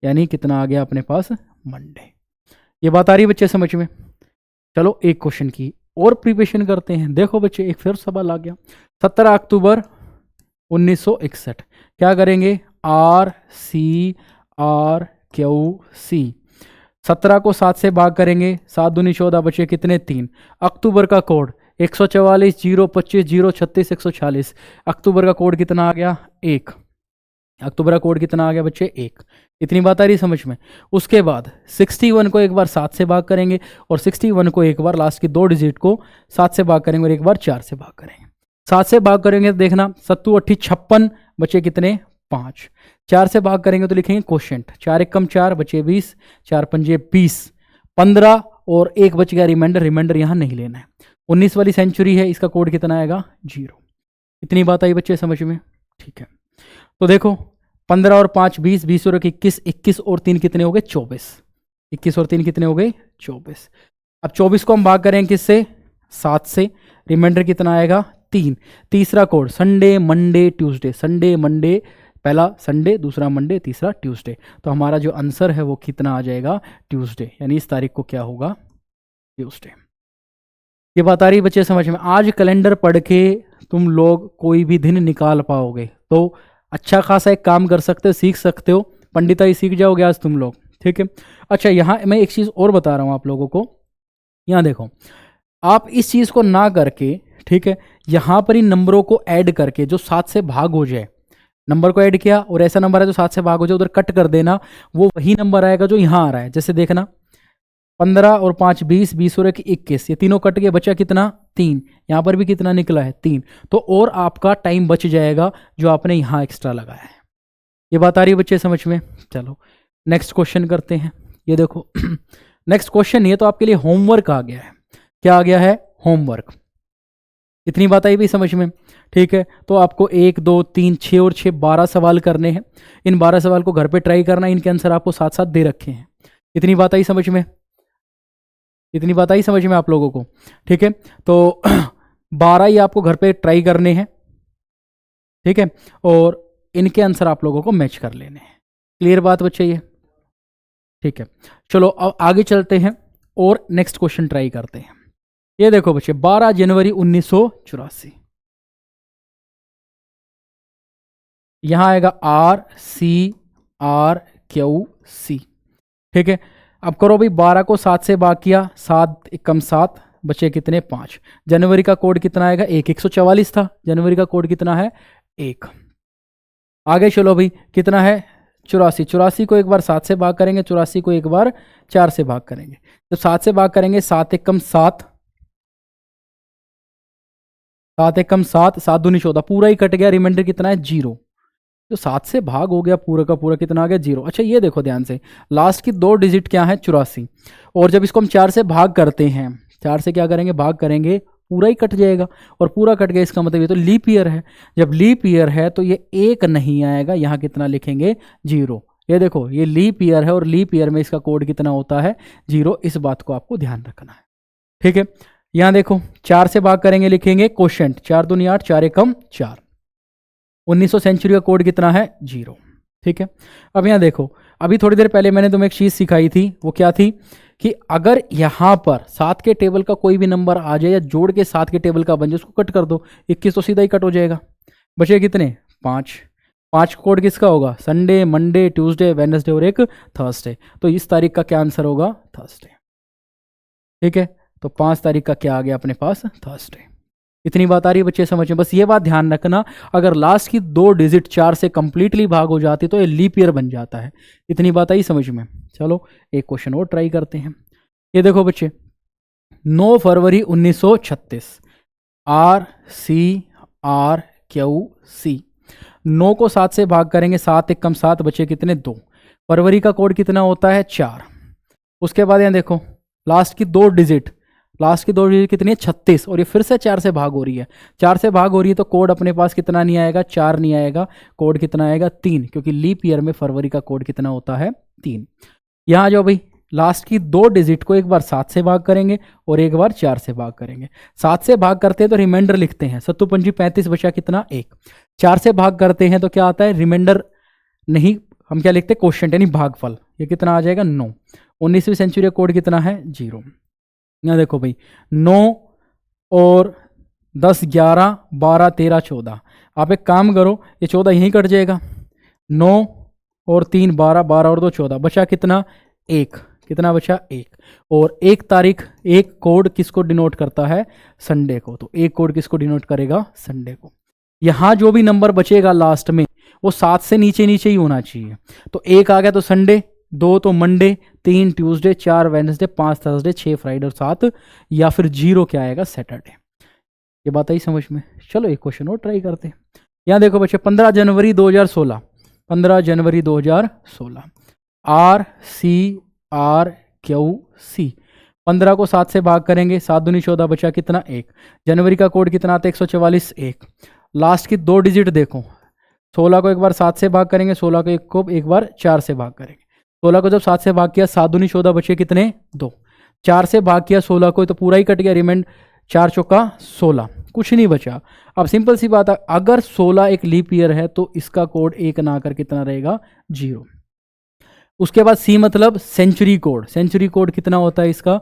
यानी कितना आ गया अपने पास मंडे। ये बात आ रही है बच्चे समझ में। चलो एक क्वेश्चन की और प्रिपरेशन करते हैं। देखो बच्चे एक फिर सवाल आ गया, 17 अक्टूबर 1961 क्या करेंगे, RCRQC। 17 को 7 से भाग करेंगे, 7 दूनी 14, बचे कितने 3। अक्टूबर का कोड 144 025 036 146। अक्टूबर का कोड कितना आ गया 1। अक्टूबर का कोड कितना आ गया बच्चे 1। इतनी बात आ रही समझ में। उसके बाद 61 को एक बार 7 से भाग करेंगे और 61 को एक बार लास्ट की 2 डिजिट को 7 से भाग करेंगे और एक बार 4 से भाग करेंगे। 7 से भाग करेंगे तो देखना 7 8 56, बचे कितने 5। 4 से भाग करेंगे तो लिखेंगे क्वोशिएंट, 4 एकम 4, बचे 20, 4 पंजे 20, 15 और 1 बच गया रिमाइंडर। रिमाइंडर यहाँ नहीं लेना है। 19 वाली सेंचुरी है, इसका कोड कितना आएगा 0। इतनी बात आई बच्चे समझ में, ठीक है। तो देखो 15 और 5 20, 20 और 21, 21 और 3 कितने हो गए 24। 21 और 3 कितने हो गए 24। अब 24 को हम भाग करेंगे किससे 7 से, रिमाइंडर कितना आएगा 3। तीसरा code Sunday Monday Tuesday, Sunday Monday, पहला संडे दूसरा मंडे तीसरा ट्यूसडे। तो हमारा जो आंसर है वो कितना आ जाएगा ट्यूसडे, यानी इस तारीख को क्या होगा ट्यूसडे। ये बात आ रही बच्चे समझ में। आज कैलेंडर पढ़ के तुम लोग कोई भी दिन निकाल पाओगे, तो अच्छा खासा एक काम कर सकते हो, सीख सकते हो, पंडिताई सीख जाओगे आज तुम लोग, ठीक है। अच्छा यहाँ मैं एक चीज़ और बता रहा हूँ आप लोगों को, यहाँ देखो आप इस चीज़ को ना करके, ठीक है, यहाँ पर इन नंबरों को ऐड करके जो 7 से भाग हो जाए, नंबर को ऐड किया और ऐसा नंबर है जो 7 से भाग हो जाए, उधर कट कर देना, वो वही नंबर आएगा जो यहाँ आ रहा है। जैसे देखना 15 और 5 20, 20 और 1 21, ये तीनों कट गए, बचा कितना 3। यहाँ पर भी कितना निकला है 3। तो और आपका टाइम बच जाएगा जो आपने यहाँ एक्स्ट्रा लगाया है। ये बात आ रही है बच्चे समझ में। चलो नेक्स्ट क्वेश्चन करते हैं। ये देखो नेक्स्ट क्वेश्चन, ये तो आपके लिए होमवर्क आ गया है। क्या आ गया है होमवर्क। इतनी बात आई भी समझ में, ठीक है। तो आपको 1 2 3 6 और 6 12 सवाल करने हैं। इन 12 सवाल को घर पे ट्राई करना है, इनके आंसर आपको साथ साथ दे रखे हैं। इतनी बात आई समझ में, इतनी बात आई समझ में आप लोगों को, ठीक है। तो 12 ही आपको घर पे ट्राई करने हैं, ठीक है, और इनके आंसर आप लोगों को मैच कर लेने हैं। क्लियर बात बच्चे ये, ठीक है। चलो अब आगे चलते हैं और नेक्स्ट क्वेश्चन ट्राई करते हैं। ये देखो बच्चे 12 जनवरी 1984, यहां आएगा RCRQC, ठीक है। अब करो भाई 12 को 7 से भाग किया, 7 एकम 7, बचे कितने 5। जनवरी का कोड कितना आएगा 1, 144 था, जनवरी का कोड कितना है 1। आगे चलो भाई कितना है 84, 84 को एक बार 7 से भाग करेंगे, 84 को एक बार 4 से भाग करेंगे। जब 7 से भाग करेंगे 7 एकम 7, 7 एकम 7, 7 दूनी 14, पूरा ही कट गया, रिमाइंडर कितना है 0। तो 7 से भाग हो गया पूरा का पूरा, कितना आ गया 0। अच्छा ये देखो ध्यान से, लास्ट की 2 डिजिट क्या है 84, और जब इसको हम 4 से भाग करते हैं, 4 से क्या करेंगे भाग करेंगे, पूरा ही कट जाएगा, और पूरा कट गया इसका मतलब ये तो लीप ईयर है। जब लीप ईयर है तो ये 1 नहीं आएगा, यहाँ कितना लिखेंगे 0। ये देखो ये लीप ईयर है और लीप ईयर में इसका कोड कितना होता है 0। इस बात को आपको ध्यान रखना है, ठीक है। यहाँ देखो 4 से भाग करेंगे, लिखेंगे क्वोशिएंट, 4 दूनी 8, 4 एकम 4। 1900 सेंचुरी का कोड कितना है 0, ठीक है। अब यहाँ देखो, अभी थोड़ी देर पहले मैंने तुम्हें एक चीज़ सिखाई थी, वो क्या थी कि अगर यहाँ पर 7 के टेबल का कोई भी नंबर आ जाए या जोड़ के 7 के टेबल का बन जाए, उसको कट कर दो, 21 तो सीधा ही कट हो जाएगा, बचे कितने 5। 5 कोड किसका होगा संडे मंडे ट्यूसडे वेडनेसडे और एक थर्सडे। तो इस तारीख का क्या आंसर होगा थर्सडे, ठीक है। तो 5 तारीख का क्या आ गया अपने पास थर्सडे। इतनी बात आ रही है बच्चे समझ में। बस ये बात ध्यान रखना, अगर लास्ट की 2 डिजिट 4 से कंप्लीटली भाग हो जाती तो ये लीप ईयर बन जाता है। इतनी बात आई समझ में। चलो एक क्वेश्चन और ट्राई करते हैं। ये देखो बच्चे 9 फरवरी 1936, RCRQC। 9 को 7 से भाग करेंगे, 7 एकम 7, बचे कितने 2। फरवरी का कोड कितना होता है 4। उसके बाद यहाँ देखो लास्ट की 2 डिजिट लास्ट की 2 डिजिट कितनी है 36, और ये फिर से 4 से भाग हो रही है। 4 से भाग हो रही है तो कोड अपने पास कितना नहीं आएगा, 4 नहीं आएगा, कोड कितना आएगा 3, क्योंकि लीप ईयर में फरवरी का कोड कितना होता है 3। यहाँ जो भाई लास्ट की 2 डिजिट को एक बार 7 से भाग करेंगे और एक बार 4 से भाग करेंगे। 7 से भाग करते हैं तो रिमाइंडर लिखते हैं, 7 पंजी 35 बचा कितना 1। 4 से भाग करते हैं तो क्या आता है, रिमाइंडर नहीं, हम क्या लिखते हैं क्वोशिएंट यानी भागफल, ये कितना आ जाएगा 9। 19वीं सेंचुरी का कोड कितना है 0। यहाँ देखो भाई 9 और 10 11 12 13 14, आप एक काम करो ये 14 यहीं कट जाएगा, 9 और 3 12, 12 और 2 14, बचा कितना 1, कितना बचा 1। और 1 तारीख, एक कोड किसको डिनोट करता है संडे को, तो एक कोड किसको डिनोट करेगा संडे को। यहाँ जो भी नंबर बचेगा लास्ट में वो 7 से नीचे नीचे ही होना चाहिए। तो 1 आ गया तो संडे, 2 तो Monday, 3 Tuesday, 4 Wednesday, 5 Thursday, 6 Friday और 7 या फिर 0 क्या आएगा सैटरडे। ये बात आई समझ में। चलो एक क्वेश्चन और ट्राई करते हैं। यहाँ देखो बच्चे 15 जनवरी 2016, 15 जनवरी 2016 RCRQC, 15 को 7 से भाग करेंगे, 7 दूनी 14, बचा कितना 1। जनवरी का कोड कितना आता है 144 1। लास्ट की 2 डिजिट देखो, 16 को एक बार 7 से भाग करेंगे, 16 को एक बार 4 से भाग करेंगे। 16 को जब 7 से भाग किया, 7 दूनी 14, बचे कितने 2। 4 से भाग किया 16 को तो पूरा ही कट गया, रिमाइंड 4 चौका 16, कुछ नहीं बचा। अब सिंपल सी बात है, अगर 16 एक लीप ईयर है तो इसका कोड 1 ना आकर कितना रहेगा 0। उसके बाद सी मतलब सेंचुरी कोड, सेंचुरी कोड कितना होता है इसका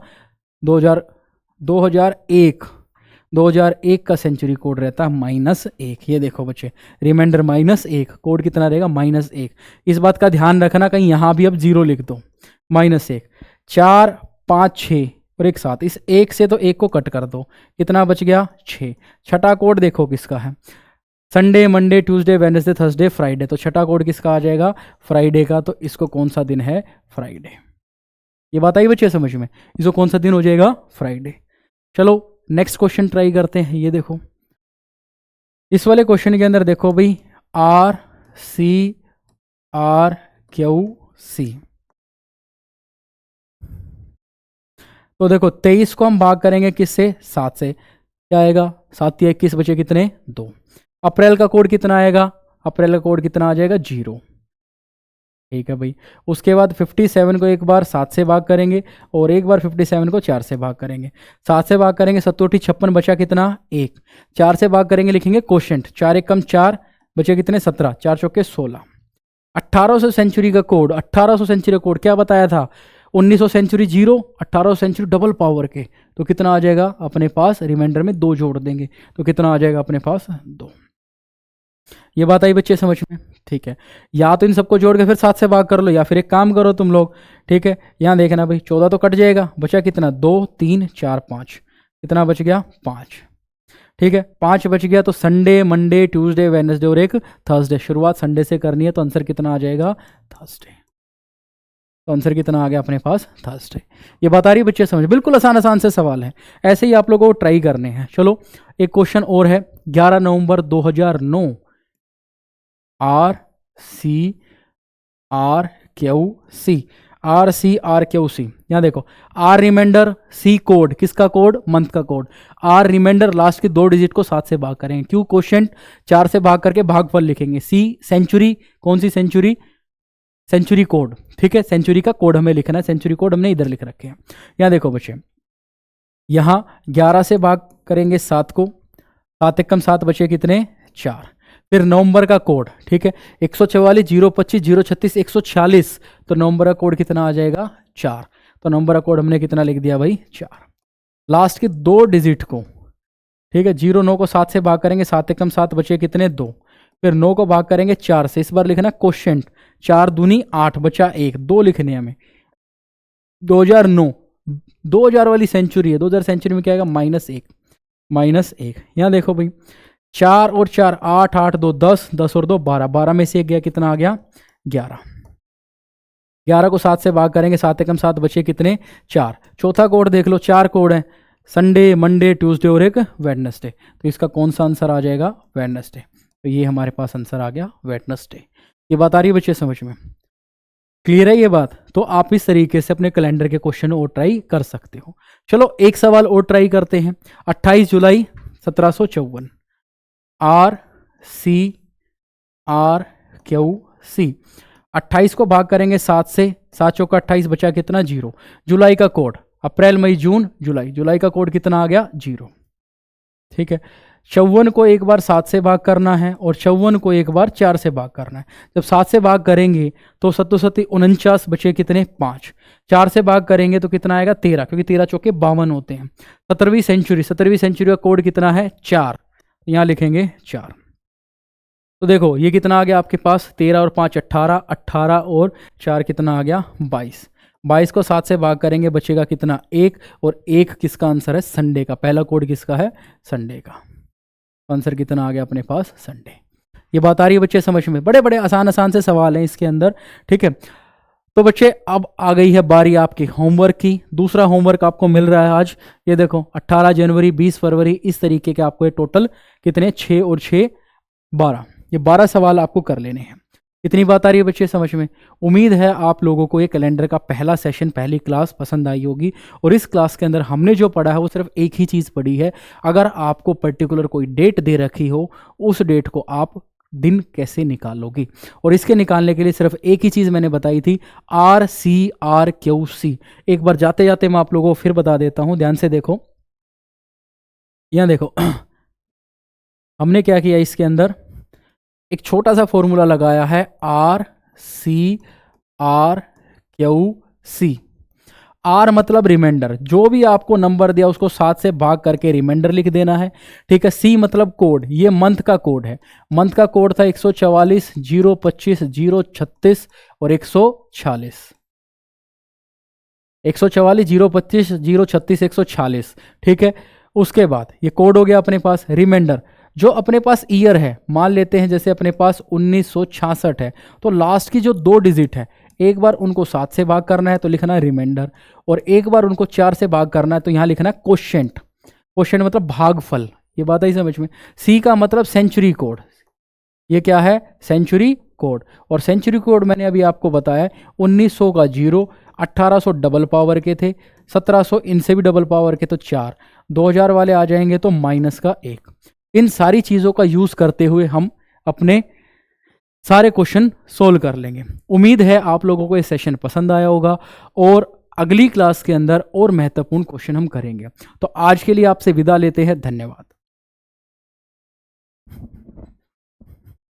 2001 का सेंचुरी कोड रहता है -1। ये देखो बच्चे रिमाइंडर -1, कोड कितना रहेगा -1। इस बात का ध्यान रखना कहीं यहाँ भी अब 0 लिख दो, -1। 4 5 6 और एक 7, इस 1 से तो 1 को कट कर दो, कितना बच गया 6। छठा कोड देखो किसका है, Sunday Monday Tuesday Wednesday Thursday Friday, तो छठा कोड किसका आ जाएगा फ्राइडे का। तो इसको कौन सा दिन है फ्राइडे। ये बात आई बच्चे समझ में, इसको कौन सा दिन हो जाएगा फ्राइडे। चलो नेक्स्ट क्वेश्चन ट्राई करते हैं। ये देखो इस वाले क्वेश्चन के अंदर देखो भाई RCRQC, तो देखो 23 को हम भाग करेंगे किससे 7 से, क्या आएगा 7 या 21, बचे कितने 2। अप्रैल का कोड कितना आएगा, अप्रैल का कोड कितना आ जाएगा 0। ठीक है भाई। उसके बाद 57 को एक बार 7 से भाग करेंगे और एक बार 57 को 4 से भाग करेंगे। 7 से भाग करेंगे 7 × 56, बचा कितना 1। 4 से भाग करेंगे, लिखेंगे क्वोशिएंट, 4 × 1 = 4, बचे कितने 17, 4 चौके 16। 1800 सेंचुरी का कोड, 1800 सेंचुरी का कोड क्या बताया था, 1900 सेंचुरी 0, 1800 सेंचुरी डबल पावर के, तो कितना आ जाएगा अपने पास, रिमाइंडर में 2 जोड़ देंगे तो कितना आ जाएगा अपने पास 2। ये बात आई बच्चे समझ में। ठीक है, या तो इन सबको जोड़ के फिर 7 से भाग कर लो, या फिर एक काम करो तुम लोग, ठीक है, यहाँ देखना भाई 14 तो कट जाएगा, बचा कितना 2 3 4 5, कितना बच गया 5। ठीक है, 5 बच गया तो संडे मंडे ट्यूसडे वेडनेसडे और एक थर्सडे। शुरुआत संडे से करनी है तो आंसर कितना आ जाएगा थर्सडे। तो आंसर कितना आ गया अपने पास थर्सडे। ये बता रही बच्चे समझ, बिल्कुल आसान आसान से सवाल है, ऐसे ही आप लोगों को ट्राई करने हैं। चलो एक क्वेश्चन और है, 11 नवंबर 2009 RCRQC, यहाँ देखो R रिमाइंडर, C कोड, किसका कोड मंथ का कोड। R रिमाइंडर लास्ट की 2 डिजिट को 7 से भाग करेंगे, क्यों क्वोशिएंट 4 से भाग करके भागफल लिखेंगे। C सेंचुरी, कौन सी सेंचुरी, सेंचुरी कोड। ठीक है, सेंचुरी का कोड हमें लिखना है, सेंचुरी कोड हमने इधर लिख रखे हैं। यहाँ देखो बच्चे, यहाँ 11 से भाग करेंगे 7 को, 7 × 7 बचे कितने 4। फिर नवंबर का कोड, ठीक है 144 025 036 146, तो नवंबर का कोड कितना आ जाएगा 4। तो नवंबर का कोड हमने कितना लिख दिया भाई 4। लास्ट के 2 डिजिट को, ठीक है 09 को 7 से भाग करेंगे, 7 × 7 बचे कितने 2। फिर 9 को भाग करेंगे 4 से, इस बार लिखना क्वोशिएंट, 4 दूनी 8, बचा 1, 2 लिखने हमें। 2009 2000 वाली सेंचुरी है, 2000 सेंचुरी में क्या आएगा -1। यहाँ देखो भाई 4 और 4 8 8 2 10, 10 और 2 12, 12 में से 1 गया, कितना आ गया 11। 11 को 7 से भाग करेंगे, 7 × 7 बचे कितने 4। चौथा कोड देख लो, 4 कोड है, संडे मंडे ट्यूसडे और एक वेडनेसडे, तो इसका कौन सा आंसर आ जाएगा वेडनेसडे। तो ये हमारे पास आंसर आ गया वेडनेसडे। ये बात आ रही है बच्चे समझ में। क्लियर है ये बात? तो आप इस तरीके से अपने कैलेंडर के क्वेश्चन और ट्राई कर सकते हो। चलो एक सवाल और ट्राई करते हैं। 28 जुलाई 1754, आर सी आर क्यू सी। 28 को भाग करेंगे 7 से, 7 चौका 28, बचा कितना? 0। जुलाई का कोड, अप्रैल मई जून जुलाई, जुलाई का कोड कितना आ गया? 0। ठीक है। 54 को एक बार 7 से भाग करना है और 54 को एक बार 4 से भाग करना है। जब 7 से भाग करेंगे तो 7 7 49, बचे कितने? 5। 4 से भाग करेंगे तो कितना आएगा? 13, क्योंकि 13 चौके 52 होते हैं। 17वीं सेंचुरी, 17वीं सेंचुरी का कोड कितना है? 4। यहाँ लिखेंगे 4। तो देखो ये कितना आ गया आपके पास? 13 और 5 18, 18 और 4 कितना आ गया? 22। 22 को 7 से भाग करेंगे, बचेगा कितना? 1। और 1 किसका आंसर है? संडे का। पहला कोड किसका है? संडे का। आंसर कितना आ गया अपने पास? संडे। ये बात आ रही है बच्चे समझ में? बड़े बड़े आसान आसान से सवाल हैं इसके अंदर। ठीक है, तो बच्चे अब आ गई है बारी आपके होमवर्क की। दूसरा होमवर्क आपको मिल रहा है आज। ये देखो 18 जनवरी 20 फरवरी, इस तरीके के आपको ये टोटल कितने? 6 और 6 12। ये 12 सवाल आपको कर लेने हैं। इतनी बात आ रही है बच्चे समझ में? उम्मीद है आप लोगों को ये कैलेंडर का पहला सेशन, पहली क्लास पसंद आई होगी। और इस क्लास के अंदर हमने जो पढ़ा है वो सिर्फ एक ही चीज़ पढ़ी है। अगर आपको पर्टिकुलर कोई डेट दे रखी हो, उस डेट को आप दिन कैसे निकालोगे, और इसके निकालने के लिए सिर्फ एक ही चीज़ मैंने बताई थी, RCRQC। एक बार जाते जाते मैं आप लोगों को फिर बता देता हूँ, ध्यान से देखो। यहाँ देखो हमने क्या किया, इसके अंदर एक छोटा सा फॉर्मूला लगाया है, RCRQC। आर मतलब रिमाइंडर, जो भी आपको नंबर दिया उसको 7 से भाग करके रिमाइंडर लिख देना है। ठीक है। सी मतलब कोड, ये मंथ का कोड है। मंथ का कोड था 144 025 036 और 146। 144 025 036 146। ठीक है। उसके बाद ये कोड हो गया अपने पास। रिमाइंडर जो अपने पास ईयर है, मान लेते हैं जैसे अपने पास 1966 है, तो लास्ट की जो 2 डिजिट है, एक बार उनको 7 से भाग करना है तो लिखना है रिमाइंडर, और एक बार उनको 4 से भाग करना है तो यहाँ लिखना है क्वोशिएंट। क्वोशिएंट मतलब भागफल। ये बात आई समझ में? सी का मतलब सेंचुरी कोड। ये क्या है? Century code. और सेंचुरी कोड मैंने अभी आपको बताया 1900 का 0, 1800 डबल पावर के थे, 1700 इनसे भी डबल पावर के तो 4, 2000 वाले आ जाएंगे तो माइनस का 1। इन सारी चीज़ों का यूज़ करते हुए हम अपने सारे क्वेश्चन सोल्व कर लेंगे। उम्मीद है आप लोगों को ये सेशन पसंद आया होगा, और अगली क्लास के अंदर और महत्वपूर्ण क्वेश्चन हम करेंगे। तो आज के लिए आपसे विदा लेते हैं। धन्यवाद।